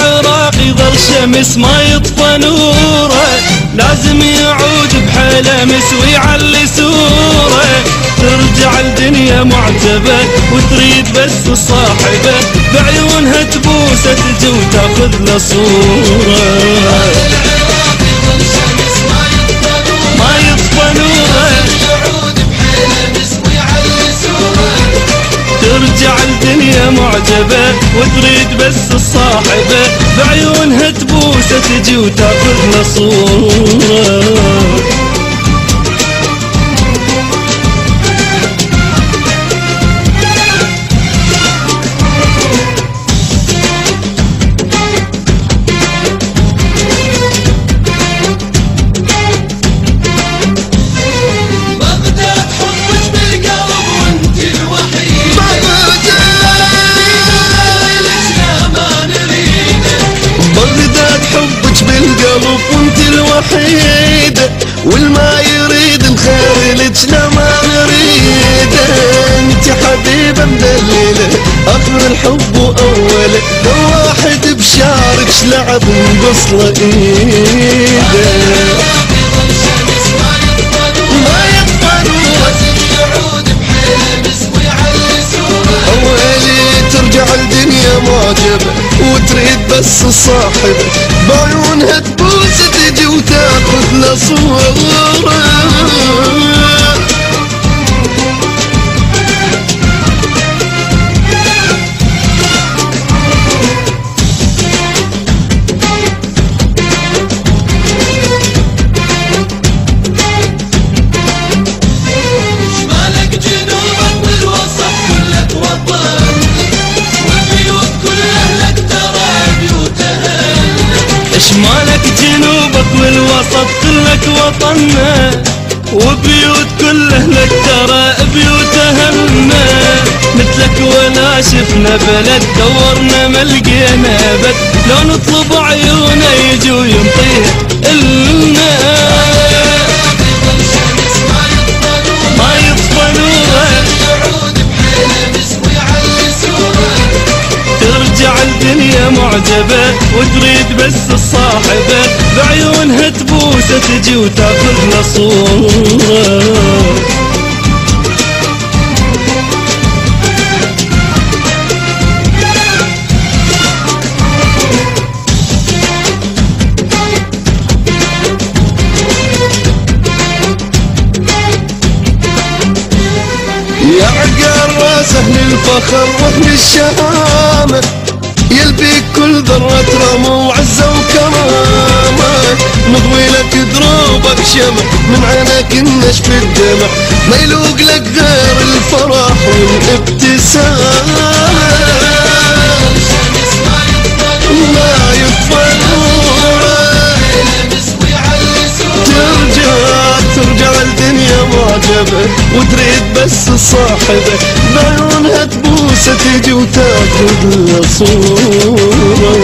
العراق يظل شمس ما يطفى نوره، لازم يعود بحيله مس ويعلي سوره. ترجع الدنيا معتبة وتريد بس الصاحبة، بعيونها تبوسه تجي وتاخذ له صورة. ما يطفى نوره، ترجع الدنيا معجبة وتريد بس الصاحبة، بعيونها تبوسه تجي وتاخذ له صورة. بالقلب وانت الوحيدة، والما يريد الخير لك لا ما نريده. انت حبيبة مدللة اخر الحب واوله، لو واحد بشارك لعب نقص له ايده. ما يطفى اولي ترجع الدنيا معجبة وتريد بس الصاحبة، بعيونها تبوس تجي وتاخذ له صورة. شمالك جنوبك والوسط كلك وطننا، وبيوت كل اهلك ترى بيوت اهلنا. مثلك ولا شفنا بلد دورنا ما لقينا بد، لو نطلب عيونه يجي وينطيه النا. ما يطفى نوره، ترجع الدنيا معجبة وتريد بس الصاحبة، بعيونها تبوسه تجي وتاخذ له صورة. يا عقار راس اهل الفخر واهل الشهامة، يلبيك كل ذرة رمى وعزة وكرامة. نضوي لك دروبك شمع من عينك النشف الدمع، ما يلوق لك غير الفرح والابتسامة. ما يطفى نوره، ترجع الدنيا معجبة وتريد بس الصاحبة، بعيونها تبوسه تجي وتاخذ له صورة.